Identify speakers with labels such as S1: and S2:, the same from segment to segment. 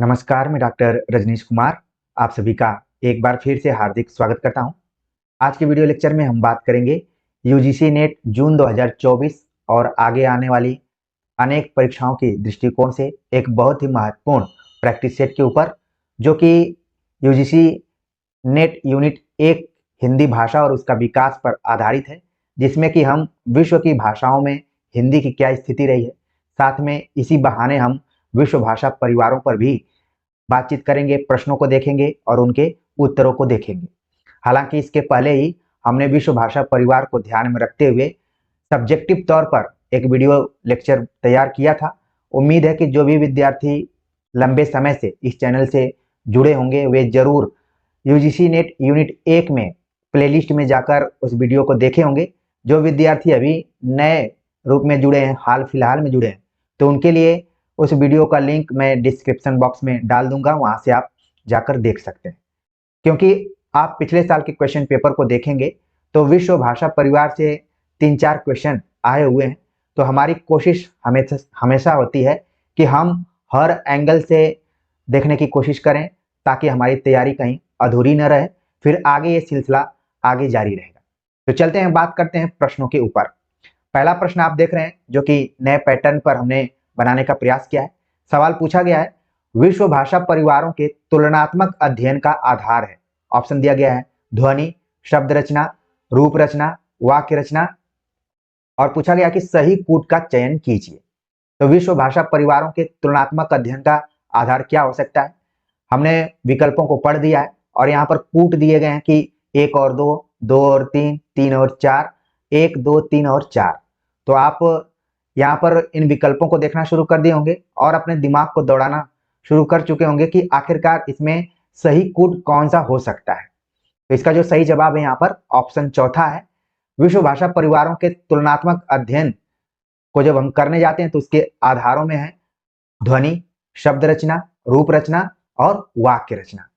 S1: नमस्कार, मैं डॉक्टर रजनीश कुमार आप सभी का एक बार फिर से हार्दिक स्वागत करता हूं। आज के वीडियो लेक्चर में हम बात करेंगे यूजीसी नेट जून 2024 और आगे आने वाली अनेक परीक्षाओं के दृष्टिकोण से एक बहुत ही महत्वपूर्ण प्रैक्टिस सेट के ऊपर, जो कि यूजीसी नेट यूनिट 1 हिंदी भाषा और उसका विकास पर आधारित है, जिसमें कि हम विश्व की भाषाओं में हिंदी की क्या स्थिति रही है, साथ में इसी बहाने हम विश्व भाषा परिवारों पर भी बातचीत करेंगे, प्रश्नों को देखेंगे और उनके उत्तरों को देखेंगे। हालांकि इसके पहले ही हमने विश्व भाषा परिवार को ध्यान में रखते हुए सब्जेक्टिव तौर पर एक वीडियो लेक्चर तैयार किया था। उम्मीद है कि जो भी विद्यार्थी लंबे समय से इस चैनल से जुड़े होंगे वे जरूर यूजीसी नेट यूनिट 1 में प्लेलिस्ट में जाकर उस वीडियो को देखे होंगे। जो विद्यार्थी अभी नए रूप में जुड़े हैं, हाल फिलहाल में जुड़े हैं, तो उनके लिए उस वीडियो का लिंक मैं डिस्क्रिप्शन बॉक्स में डाल दूंगा, वहां से आप जाकर देख सकते हैं। क्योंकि आप पिछले साल के क्वेश्चन पेपर को देखेंगे तो विश्व भाषा परिवार से 3-4 क्वेश्चन आए हुए हैं। तो हमारी कोशिश हमेशा होती है कि हम हर एंगल से देखने की कोशिश करें, ताकि हमारी तैयारी कहीं अधूरी न रहे, फिर आगे ये सिलसिला आगे जारी रहेगा। तो चलते हैं, बात करते हैं प्रश्नों के ऊपर। पहला प्रश्न आप देख रहे हैं, जो कि नए पैटर्न पर हमने बनाने का प्रयास किया है। सवाल पूछा गया है, विश्व भाषा परिवारों के तुलनात्मक अध्ययन का आधार है। ऑप्शन दिया गया है ध्वनि, शब्द रचना, रूप रचना, वाक्य रचना, और पूछा गया कि सही कूट का चयन कीजिए। तो विश्व भाषा परिवारों के तुलनात्मक अध्ययन का आधार क्या हो सकता है? हमने विकल्पों को पढ़ दिया है और यहाँ पर कूट दिए गए हैं कि 1 और 2, 2 और 3, 3 और 4, 1, 2, 3 और 4। तो आप यहाँ पर इन विकल्पों को देखना शुरू कर दिए होंगे और अपने दिमाग को दौड़ाना शुरू कर चुके होंगे कि आखिरकार इसमें सही कूट कौन सा हो सकता है। तो इसका जो सही जवाब है यहाँ पर ऑप्शन चौथा है। विश्व भाषा परिवारों के तुलनात्मक अध्ययन को जब हम करने जाते हैं तो उसके आधारों में है ध्वनि, शब्द रचना, रूप रचना और वाक्य रचना।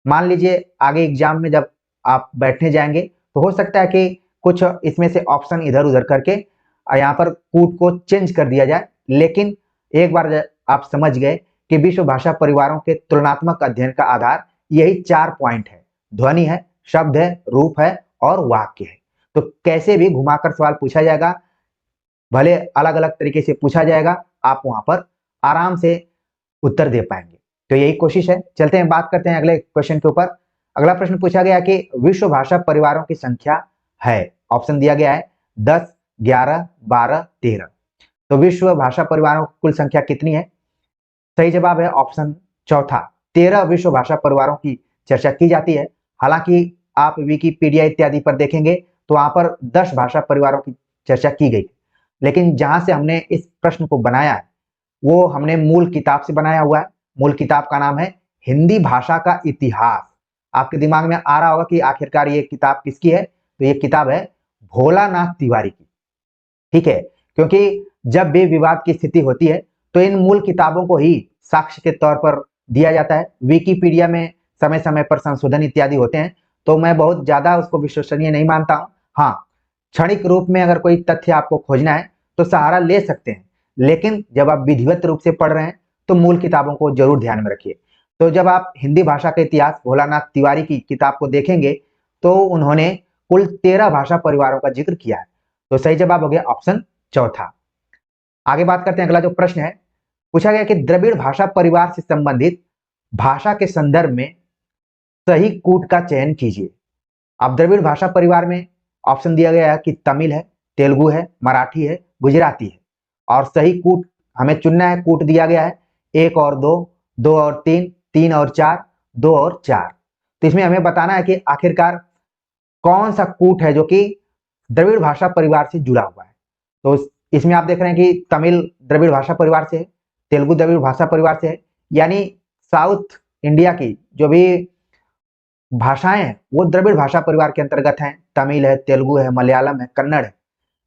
S1: मान लीजिए आगे एग्जाम में जब आप बैठने जाएंगे तो हो सकता है कि कुछ इसमें से ऑप्शन इधर उधर करके यहाँ पर कूट को चेंज कर दिया जाए, लेकिन एक बार आप समझ गए कि विश्व भाषा परिवारों के तुलनात्मक अध्ययन का आधार यही 4 पॉइंट है, ध्वनि है, शब्द है, रूप है और वाक्य है। तो कैसे भी घुमाकर सवाल पूछा जाएगा, भले अलग अलग तरीके से पूछा जाएगा, आप वहां पर आराम से उत्तर दे पाएंगे। तो यही कोशिश है। चलते हैं, बात करते हैं अगले क्वेश्चन के ऊपर। अगला प्रश्न पूछा गया कि विश्व भाषा परिवारों की संख्या है। ऑप्शन दिया गया है 10, 11, 12, 13। तो विश्व भाषा परिवारों की कुल संख्या कितनी है? सही जवाब है ऑप्शन चौथा, 13 विश्व भाषा परिवारों की चर्चा की जाती है। हालांकि आप विकिपीडिया इत्यादि पर देखेंगे तो वहां पर 10 भाषा परिवारों की चर्चा की गई, लेकिन जहां से हमने इस प्रश्न को बनाया है वो हमने मूल किताब से बनाया हुआ है। मूल किताब का नाम है हिंदी भाषा का इतिहास। आपके दिमाग में आ रहा होगा कि आखिरकार ये किताब किसकी है, तो ये किताब है भोलानाथ तिवारी की। ठीक है, क्योंकि जब भी विवाद की स्थिति होती है तो इन मूल किताबों को ही साक्ष्य के तौर पर दिया जाता है। विकिपीडिया में समय समय पर संशोधन इत्यादि होते हैं, तो मैं बहुत ज्यादा उसको विश्वसनीय नहीं मानता हूं। हाँ, क्षणिक रूप में अगर कोई तथ्य आपको खोजना है तो सहारा ले सकते हैं, लेकिन जब आप विधिवत रूप से पढ़ रहे हैं तो मूल किताबों को जरूर ध्यान में रखिए। तो जब आप हिंदी भाषा का इतिहास भोलानाथ तिवारी की किताब को देखेंगे तो उन्होंने कुल 13 भाषा परिवारों का जिक्र किया है। तो सही जवाब हो गया ऑप्शन चौथा। आगे बात करते हैं, अगला जो प्रश्न है पूछा गया कि द्रविड़ भाषा परिवार से संबंधित भाषा के संदर्भ में सही कूट का चयन कीजिए। अब द्रविड़ भाषा परिवार में ऑप्शन दिया गया है कि तमिल है, तेलुगु है, मराठी है, गुजराती है, और सही कूट हमें चुनना है। कूट दिया गया है 1 और 2, 2 और 3, 3 और 4, 2 और 4। तो इसमें हमें बताना है कि आखिरकार कौन सा कूट है जो कि द्रविड़ भाषा परिवार से जुड़ा हुआ है। तो इसमें आप देख रहे हैं कि तमिल द्रविड़ भाषा परिवार से है, तेलुगु द्रविड़ भाषा परिवार से है, यानी साउथ इंडिया की जो भी भाषाएं हैं वो द्रविड़ भाषा परिवार के अंतर्गत हैं। तमिल है, तेलुगु है, मलयालम है, कन्नड़ है।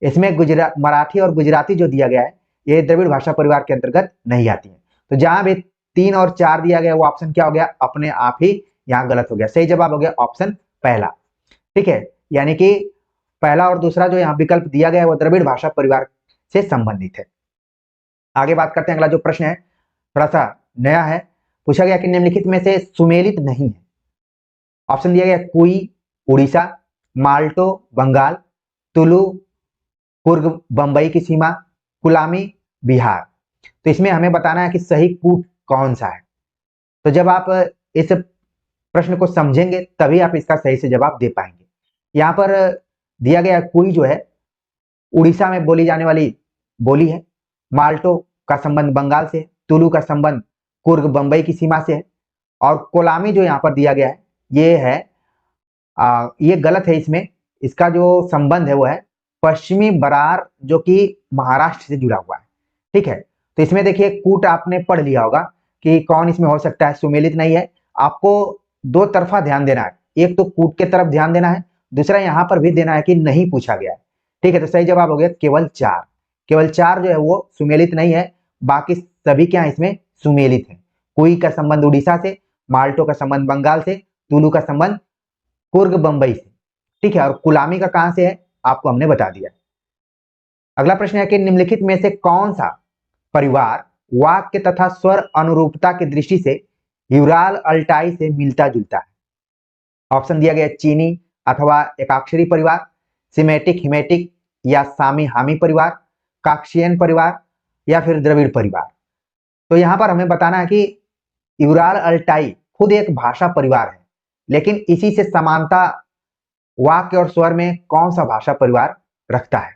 S1: इसमें मराठी और गुजराती जो दिया गया है ये द्रविड़ भाषा परिवार के अंतर्गत नहीं आती है। तो जहां भी 3 और 4 दिया गया वो ऑप्शन क्या हो गया, अपने आप ही यहाँ गलत हो गया। सही जवाब हो गया ऑप्शन पहला। ठीक है, यानी कि पहला और दूसरा जो यहाँ विकल्प दिया गया है वो द्रविड़ भाषा परिवार से संबंधित है। आगे बात करते हैं, अगला जो प्रश्न है थोड़ा सा नया है। पूछा गया कि निम्नलिखित में से सुमेलित नहीं है। ऑप्शन दिया गया कुई उड़ीसा, माल्टो बंगाल, तुलु कुर्ग बंबई की सीमा, कुलामी बिहार। तो इसमें हमें बताना है कि सही कूट कौन सा है। तो जब आप इस प्रश्न को समझेंगे तभी आप इसका सही से जवाब दे पाएंगे। यहाँ पर दिया गया कुई जो है उड़ीसा में बोली जाने वाली बोली है, माल्टो का संबंध बंगाल से है, तुलु का संबंध कुर्ग बंबई की सीमा से है, और कोलामी जो यहाँ पर दिया गया है ये है ये गलत है। इसमें इसका जो संबंध है वो है पश्चिमी बरार जो कि महाराष्ट्र से जुड़ा हुआ है। ठीक है, तो इसमें देखिए कूट आपने पढ़ लिया होगा कि कौन इसमें हो सकता है, सुमेलित नहीं है। आपको दो तरफा ध्यान देना है, एक तो कूट के तरफ ध्यान देना है, दूसरा यहाँ पर भी देना है कि नहीं पूछा गया है। ठीक है, तो सही जवाब हो गया केवल 4। केवल 4 जो है वो सुमेलित नहीं है, बाकी सभी क्या इसमें सुमेलित है। कुई का संबंध उड़ीसा से, माल्टो का संबंध बंगाल से, तुलु का संबंध कुर्ग बंबई से। ठीक है, और कुलामी का कहां से है आपको हमने बता दिया। अगला प्रश्न है कि निम्नलिखित में से कौन सा परिवार वाक्य तथा स्वर अनुरूपता की दृष्टि से यूराल अल्टाई से मिलता जुलता है। ऑप्शन दिया गया चीनी अथवा एकाक्षरी परिवार, सिमेटिक हिमेटिक या सामी हामी परिवार, काक्शियन परिवार या फिर द्रविड़ परिवार। तो यहां पर हमें बताना है कि यूराल अल्टाई खुद एक भाषा परिवार है, लेकिन इसी से समानता वाक्य और स्वर में कौन सा भाषा परिवार रखता है।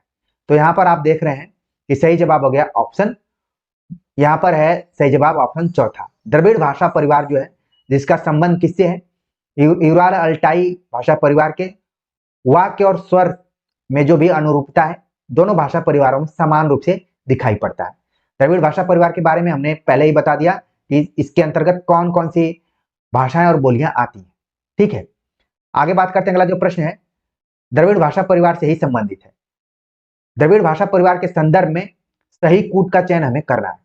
S1: तो यहां पर आप देख रहे हैं कि सही जवाब हो गया ऑप्शन, यहां पर है सही जवाब ऑप्शन चौथा। द्रविड़ भाषा परिवार जो है जिसका संबंध किससे है, यूराल अल्टाई भाषा परिवार के वाक्य और स्वर में जो भी अनुरूपता है दोनों भाषा परिवारों में समान रूप से दिखाई पड़ता है। द्रविड़ भाषा परिवार के बारे में हमने पहले ही बता दिया कि इसके अंतर्गत कौन कौन सी भाषाएं और बोलियां आती हैं। ठीक है, आगे बात करते हैं। अगला जो प्रश्न है द्रविड़ भाषा परिवार से ही संबंधित है। द्रविड़ भाषा परिवार के संदर्भ में सही कूट का चयन हमें करना है।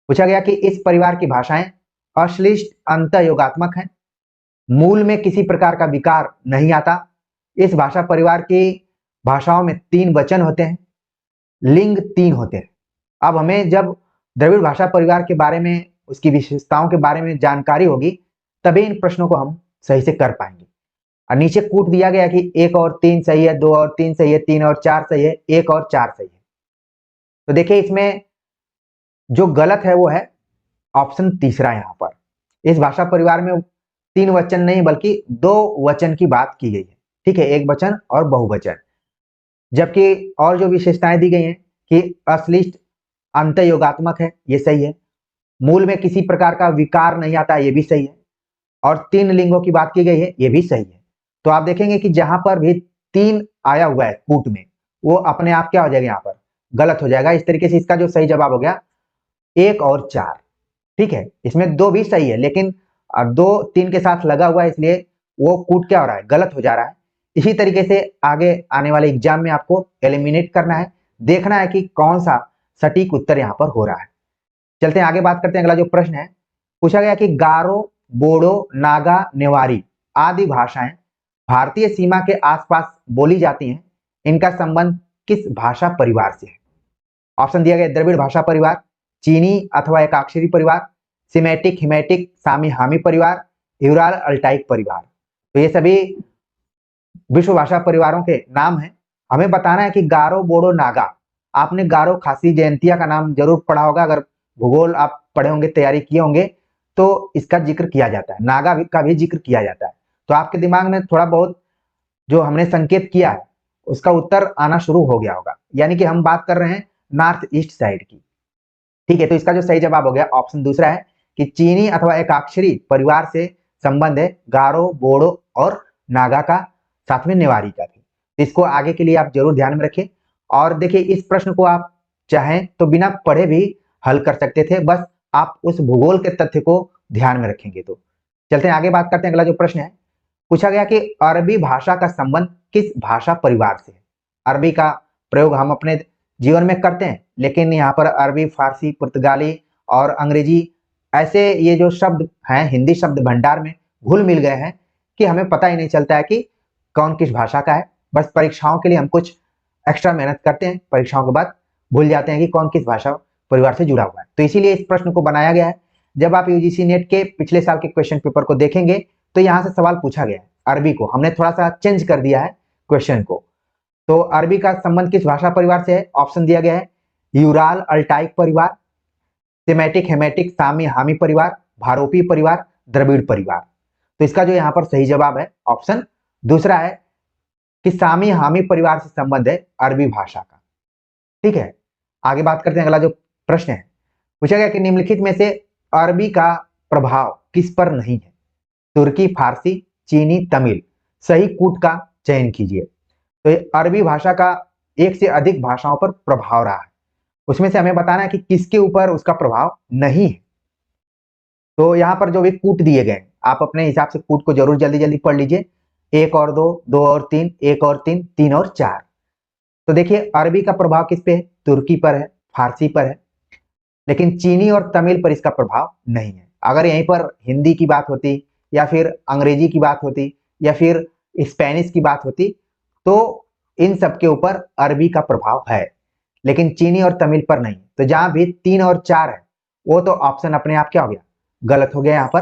S1: पूछा गया कि इस परिवार की भाषाएं अश्लिष्ट अंतःयोगात्मक हैं, मूल में किसी प्रकार का विकार नहीं आता, इस भाषा परिवार की भाषाओं में 3 वचन होते हैं, लिंग 3 होते हैं। अब हमें जब द्रविड़ भाषा परिवार के बारे में उसकी विशेषताओं के बारे में जानकारी होगी तभी इन प्रश्नों को हम सही से कर पाएंगे। और नीचे कूट दिया गया कि 1 और 3 सही है, 2 और 3 सही है, 3 और 4 सही है, 1 और 4 सही है। तो देखिए इसमें जो गलत है वो है ऑप्शन तीसरा। यहाँ पर इस भाषा परिवार में 3 वचन नहीं बल्कि 2 वचन की बात की गई है। ठीक है, एक वचन और बहुवचन। जबकि और जो विशेषताएं दी गई हैं कि अश्लिष्ट अंतःयोगात्मक है, ये सही है, मूल में किसी प्रकार का विकार नहीं आता, ये भी सही है, और 3 लिंगों की बात की गई है, ये भी सही है। तो आप देखेंगे कि जहां पर भी 3 आया हुआ है कूट में वो अपने आप क्या हो जाएगा, यहाँ पर गलत हो जाएगा। इस तरीके से इसका जो सही जवाब हो गया 1 और 4। ठीक है, इसमें 2 भी सही है लेकिन 2 3 के साथ लगा हुआ है इसलिए वो कूट क्या हो रहा है, गलत हो जा रहा है। इसी तरीके से आगे आने वाले एग्जाम में आपको एलिमिनेट करना है, देखना है कि कौन सा सटीक उत्तर यहाँ पर हो रहा है। चलते हैं आगे बात करते हैं। अगला जो प्रश्न है पूछा गया कि गारो, बोडो, नागा, नेवारी आदि भाषाएं भारतीय सीमा के आसपास बोली जाती हैं, इनका संबंध किस भाषा परिवार से है। ऑप्शन दिया गया द्रविड़ भाषा परिवार, चीनी अथवा एकाक्षरी परिवार, सिमेटिक हिमेटिक सामी हामी परिवार, यूराल अल्टाइक परिवार। तो ये सभी विश्व भाषा परिवारों के नाम हैं। हमें बताना है कि गारो, बोडो, नागा। आपने गारो खासी जयंतिया का नाम जरूर पढ़ा होगा, अगर भूगोल आप पढ़े होंगे, तैयारी किए होंगे तो इसका जिक्र किया जाता है, नागा का भी जिक्र किया जाता है। तो आपके दिमाग में थोड़ा बहुत जो हमने संकेत किया है उसका उत्तर आना शुरू हो गया होगा, यानी कि हम बात कर रहे हैं नॉर्थ ईस्ट साइड की। ठीक है, तो इसका जो सही जवाब हो गया ऑप्शन दूसरा है कि चीनी अथवा एकाक्षरी परिवार से संबंध है गारो, बोडो और नागा का, साथ में नेवारी का भी। इसको आगे के लिए आप जरूर ध्यान में रखें। और देखिए इस प्रश्न को आप चाहें तो बिना पढ़े भी हल कर सकते थे, बस आप उस भूगोल के तथ्य को ध्यान में रखेंगे। तो चलते हैं आगे बात करते हैं। अगला जो प्रश्न है पूछा गया कि अरबी भाषा का संबंध किस भाषा परिवार से है। अरबी का प्रयोग हम अपने जीवन में करते हैं, लेकिन यहाँ पर अरबी, फारसी, पुर्तगाली और अंग्रेजी ऐसे ये जो शब्द हैं हिंदी शब्द भंडार में घुल मिल गए हैं कि हमें पता ही नहीं चलता है कि कौन किस भाषा का है। बस परीक्षाओं के लिए हम कुछ एक्स्ट्रा मेहनत करते हैं, परीक्षाओं के बाद भूल जाते हैं कि कौन किस भाषा परिवार से जुड़ा हुआ है। तो इसीलिए इस प्रश्न को बनाया गया है जब आप यूजीसी नेट के पिछले साल के क्वेश्चन पेपर को देखेंगे तो यहाँ से सवाल पूछा गया है। अरबी को हमने थोड़ा सा चेंज कर दिया है क्वेश्चन को। तो अरबी का संबंध किस भाषा परिवार से है? ऑप्शन दिया गया है यूराल अल्टाइक परिवार, सेमेटिक हेमेटिक सामी हामी परिवार, भारोपी परिवार, द्रविड़ परिवार। तो इसका जो यहाँ पर सही जवाब है ऑप्शन दूसरा है कि सामी हामी परिवार से संबंध है अरबी भाषा का। ठीक है, आगे बात करते हैं। अगला जो प्रश्न है पूछा गया कि निम्नलिखित में से अरबी का प्रभाव किस पर नहीं है? तुर्की, फारसी, चीनी, तमिल। सही कूट का चयन कीजिए। तो अरबी भाषा का एक से अधिक भाषाओं पर प्रभाव रहा है, उसमें से हमें बताना है कि किसके ऊपर उसका प्रभाव नहीं है। तो यहाँ पर जो भी कूट दिए गए आप अपने हिसाब से कूट को जरूर जल्दी जल्दी पढ़ लीजिए। 1 और 2, 2 और 3, 1 और 3, 3 और 4। तो देखिए अरबी का प्रभाव किस पे है? तुर्की पर है, फारसी पर है, लेकिन चीनी और तमिल पर इसका प्रभाव नहीं है। अगर यहीं पर हिंदी की बात होती या फिर अंग्रेजी की बात होती या फिर स्पेनिश की बात होती तो इन सब के ऊपर अरबी का प्रभाव है, लेकिन चीनी और तमिल पर नहीं। तो जहां भी 3 और 4 है वो तो ऑप्शन अपने आप क्या हो गया? गलत हो गया यहाँ पर।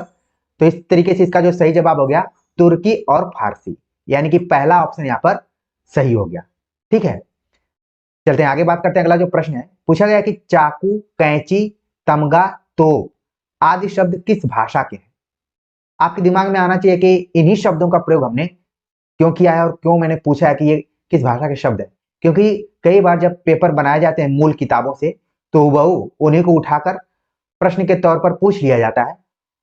S1: तो इस तरीके से इसका जो सही जवाब हो गया तुर्की और फारसी, यानी कि पहला ऑप्शन यहाँ पर सही हो गया। ठीक है, चलते हैं आगे बात करते हैं। अगला जो प्रश्न है पूछा गया कि चाकू, कैंची, तमगा, तोप आदि शब्द किस भाषा के हैं? आपके दिमाग में आना चाहिए कि इन्हीं शब्दों का प्रयोग हमने क्यों किया है और क्यों मैंने पूछा है कि ये किस भाषा के शब्द है। क्योंकि कई बार जब पेपर बनाए जाते हैं मूल किताबों से तो हूबहू उन्हीं को उठाकर प्रश्न के तौर पर पूछ लिया जाता है,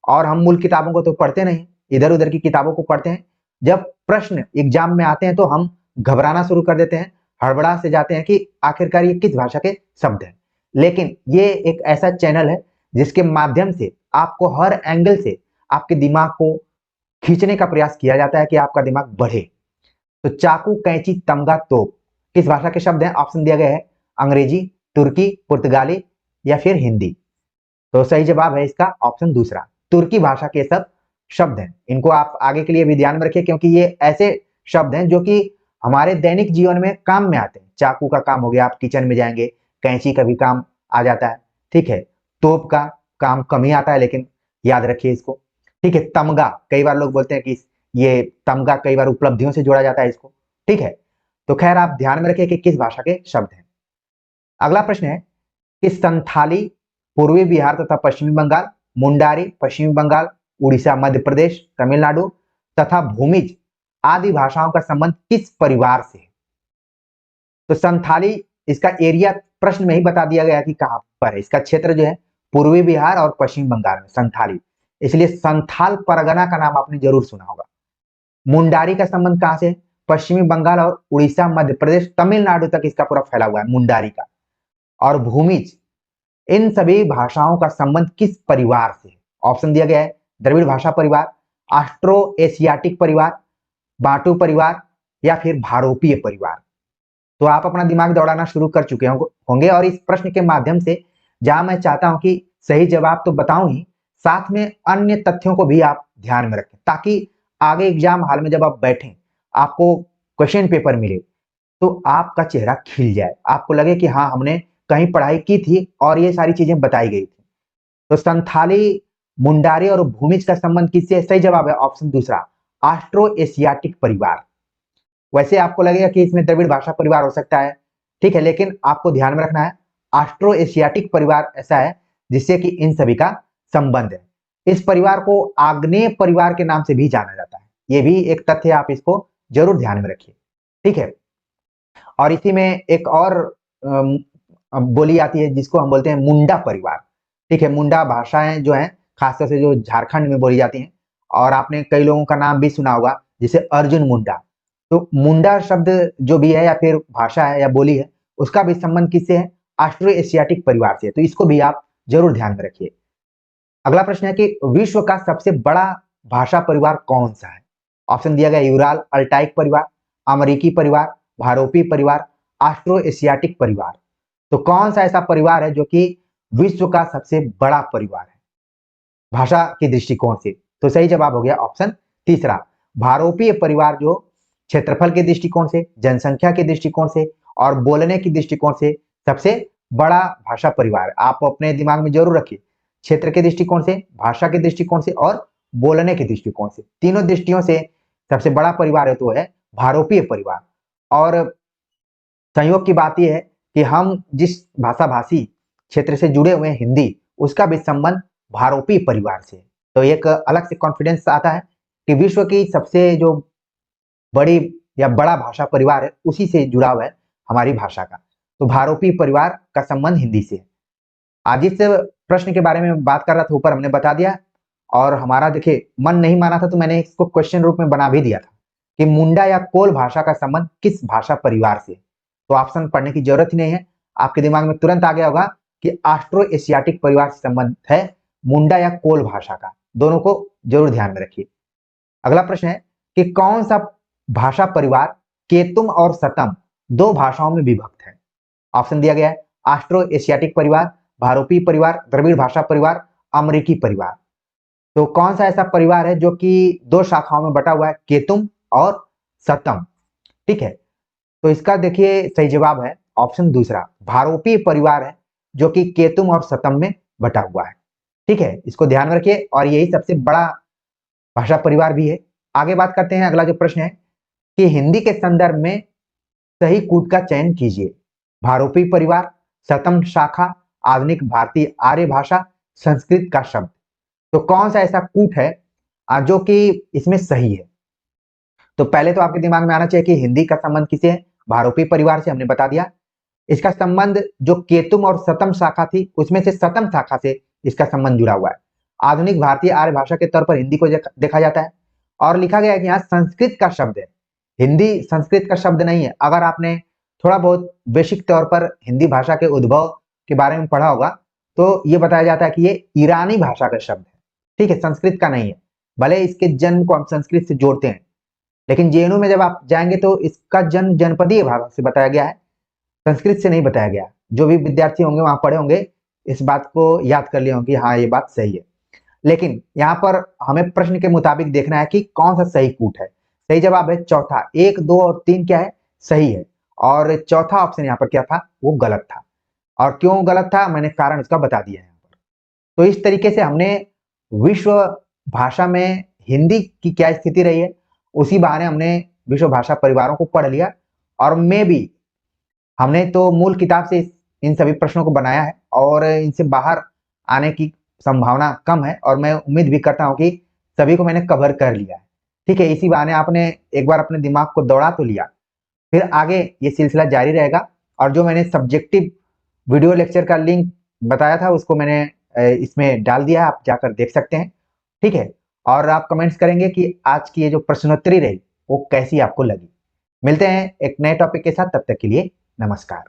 S1: और हम मूल किताबों को तो पढ़ते नहीं, इधर उधर की किताबों को पढ़ते हैं। जब प्रश्न एग्जाम में आते हैं तो हम घबराना शुरू कर देते हैं, हड़बड़ा से जाते हैं कि आखिरकार ये किस भाषा के शब्द हैं। लेकिन ये एक ऐसा चैनल है जिसके माध्यम से आपको हर एंगल से आपके दिमाग को खींचने का प्रयास किया जाता है कि आपका दिमाग बढ़े। तो चाकू, कैंची, तमगा, तोप किस भाषा के शब्द हैं? ऑप्शन दिया गया है अंग्रेजी, तुर्की, पुर्तगाली या फिर हिंदी। तो सही जवाब है इसका ऑप्शन दूसरा, तुर्की भाषा के सब शब्द हैं। इनको आप आगे के लिए भी ध्यान में रखिए क्योंकि ये ऐसे शब्द हैं जो कि हमारे दैनिक जीवन में काम में आते हैं। चाकू का काम हो गया, आप किचन में जाएंगे, कैंची का भी काम आ जाता है। ठीक है, तोप का काम कम ही आता है लेकिन याद रखिए इसको। ठीक है, तमगा कई बार लोग बोलते हैं कि ये तमगा कई बार उपलब्धियों से जोड़ा जाता है इसको। ठीक है, तो खैर आप ध्यान में रखिए कि किस भाषा के शब्द हैं। अगला प्रश्न है कि संथाली पूर्वी बिहार तथा पश्चिमी बंगाल, मुंडारी पश्चिमी बंगाल, उड़ीसा, मध्य प्रदेश, तमिलनाडु तथा भूमिज आदि भाषाओं का संबंध किस परिवार से है? तो संथाली इसका एरिया प्रश्न में ही बता दिया गया कि कहां पर है। इसका क्षेत्र जो है पूर्वी बिहार और पश्चिमी बंगाल में संथाली, इसलिए संथाल परगना का नाम आपने जरूर सुना होगा। मुंडारी का संबंध कहां से? पश्चिमी बंगाल और उड़ीसा, मध्य प्रदेश, तमिलनाडु तक इसका पूरा फैला हुआ है मुंडारी का। और भूमिज, इन सभी भाषाओं का संबंध किस परिवार से है? ऑप्शन दिया गया है द्रविड़ भाषा परिवार, ऑस्ट्रो एशियाटिक परिवार, बांटू परिवार या फिर भारोपीय परिवार। तो आप अपना दिमाग दौड़ाना शुरू कर चुके होंगे और इस प्रश्न के माध्यम से जहां मैं चाहता हूं कि सही जवाब तो बताऊं ही, साथ में अन्य तथ्यों को भी आप ध्यान में रखें ताकि आगे एग्जाम हॉल में जब आप बैठें, आपको क्वेश्चन पेपर मिले तो आपका चेहरा खिल जाए, आपको लगे कि हाँ हमने कहीं पढ़ाई की थी और ये सारी चीजें बताई गई थी। तो संथाली, मुंडारी और भूमिज का संबंध किससे? सही जवाब है ऑप्शन दूसरा, ऑस्ट्रो एशियाटिक परिवार। वैसे आपको लगेगा कि इसमें द्रविड़ भाषा परिवार हो सकता है, ठीक है, लेकिन आपको ध्यान में रखना है ऑस्ट्रो एशियाटिक परिवार ऐसा है जिससे कि इन सभी का संबंध है। इस परिवार को आग्नेय परिवार के नाम से भी जाना जाता है, ये भी एक तथ्य, आप इसको जरूर ध्यान में रखिए। ठीक है, और इसी में एक और बोली आती है जिसको हम बोलते हैं मुंडा परिवार। ठीक है, मुंडा भाषाएं जो हैं खासतौर से जो झारखंड में बोली जाती हैं, और आपने कई लोगों का नाम भी सुना होगा जैसे अर्जुन मुंडा। तो मुंडा शब्द जो भी है या फिर भाषा है या बोली है, उसका भी संबंध किससे है? ऑस्ट्रो एशियाटिक परिवार से। तो इसको भी आप जरूर ध्यान में रखिए। अगला प्रश्न है कि विश्व का सबसे बड़ा भाषा परिवार कौन सा है? ऑप्शन दिया गया यूराल अल्टाइक परिवार, अमेरिकी परिवार, भारोपी परिवार, ऑस्ट्रो एशियाटिक परिवार। तो कौन सा ऐसा परिवार है जो कि विश्व का सबसे बड़ा परिवार है भाषा के दृष्टिकोण से? तो सही जवाब हो गया ऑप्शन तीसरा, भारोपीय परिवार, जो क्षेत्रफल के दृष्टिकोण से, जनसंख्या के दृष्टिकोण से और बोलने के दृष्टिकोण से सबसे बड़ा भाषा परिवार। आप अपने दिमाग में जरूर रखिए, क्षेत्र के दृष्टिकोण से, भाषा के दृष्टिकोण से और बोलने के दृष्टिकोण से, तीनों दृष्टियों से सबसे बड़ा परिवार है तो है भारोपीय परिवार। और संयोग की बात यह है कि हम जिस भाषा भाषी क्षेत्र से जुड़े हुए हैं हिंदी, उसका भी संबंध भारोपीय परिवार से। तो एक अलग से कॉन्फिडेंस आता है कि विश्व की सबसे जो बड़ी या बड़ा भाषा परिवार है उसी से जुड़ाव है हमारी भाषा का। तो भारोपीय परिवार का संबंध हिंदी से है। आज जिस प्रश्न के बारे में बात कर रहा था ऊपर हमने बता दिया, और हमारा देखिए मन नहीं माना था तो मैंने इसको क्वेश्चन रूप में बना भी दिया था कि मुंडा या कोल भाषा का संबंध किस भाषा परिवार से। तो ऑप्शन पढ़ने की जरूरत ही नहीं है, आपके दिमाग में तुरंत आ गया होगा कि ऑस्ट्रो एशियाटिक परिवार से संबंध है मुंडा या कोल भाषा का। दोनों को जरूर ध्यान में रखिए। अगला प्रश्न है कि कौन सा भाषा परिवार केतुम और सतम दो भाषाओं में विभक्त है। ऑप्शन दिया गया है ऑस्ट्रो एशियाटिक परिवार, भारोपीय परिवार, द्रविड़ भाषा परिवार, अमेरिकी परिवार। तो कौन सा ऐसा परिवार है जो कि दो शाखाओं में बटा हुआ है, केतुम और सतम। ठीक है, तो इसका देखिए सही जवाब है ऑप्शन दूसरा, भारोपीय परिवार है जो कि केतुम और सतम में बटा हुआ है। ठीक है, इसको ध्यान में रखिए और यही सबसे बड़ा भाषा परिवार भी है। आगे बात करते हैं, अगला जो प्रश्न है कि हिंदी के संदर्भ में सही कूट का चयन कीजिए। भारोपीय परिवार, सतम शाखा, आधुनिक भारतीय आर्य भाषा, संस्कृत का शब्द। तो कौन सा ऐसा कूट है जो कि इसमें सही है। तो पहले तो आपके दिमाग में आना चाहिए कि हिंदी का संबंध किसे है, भारोपीय परिवार से, हमने बता दिया। इसका संबंध जो केतुम और सतम शाखा थी उसमें से सतम शाखा से इसका संबंध जुड़ा हुआ है। आधुनिक भारतीय आर्य भाषा के तौर पर हिंदी को देखा जाता है। और लिखा गया है कि यहाँ संस्कृत का शब्द है, हिंदी संस्कृत का शब्द नहीं है। अगर आपने थोड़ा बहुत बेसिक तौर पर हिंदी भाषा के उद्भव के बारे में पढ़ा होगा तो ये बताया जाता है कि ये ईरानी भाषा का शब्द है। ठीक है, संस्कृत का नहीं है। भले इसके जन्म को हम संस्कृत से जोड़ते हैं, लेकिन जेएनयू में जब आप जाएंगे तो इसका जन्म जनपदीय भाषा से बताया गया है, संस्कृत से नहीं बताया गया। जो भी विद्यार्थी होंगे वहां पढ़े होंगे इस बात को याद कर लिए होंगे, हाँ ये बात सही है। लेकिन यहाँ पर हमें प्रश्न के मुताबिक देखना है कि कौन सा सही कूट है। सही जवाब है चौथा, 1, 2 और 3 क्या है, सही है। और चौथा ऑप्शन यहाँ पर क्या था, वो गलत था। और क्यों गलत था मैंने कारण इसका बता दिया है यहाँ पर। तो इस तरीके से हमने विश्व भाषा में हिंदी की क्या स्थिति रही है, उसी बहाने हमने विश्व भाषा परिवारों को पढ़ लिया। और मैं भी हमने तो मूल किताब से इन सभी प्रश्नों को बनाया है और इनसे बाहर आने की संभावना कम है, और मैं उम्मीद भी करता हूं कि सभी को मैंने कवर कर लिया है। ठीक है, इसी बहाने आपने एक बार अपने दिमाग को दौड़ा तो लिया, फिर आगे ये सिलसिला जारी रहेगा। और जो मैंने सब्जेक्टिव वीडियो लेक्चर का लिंक बताया था उसको मैंने इसमें डाल दिया है, आप जाकर देख सकते हैं। ठीक है, और आप कमेंट्स करेंगे कि आज की ये जो प्रश्नोत्तरी रही वो कैसी आपको लगी। मिलते हैं एक नए टॉपिक के साथ, तब तक के लिए नमस्कार।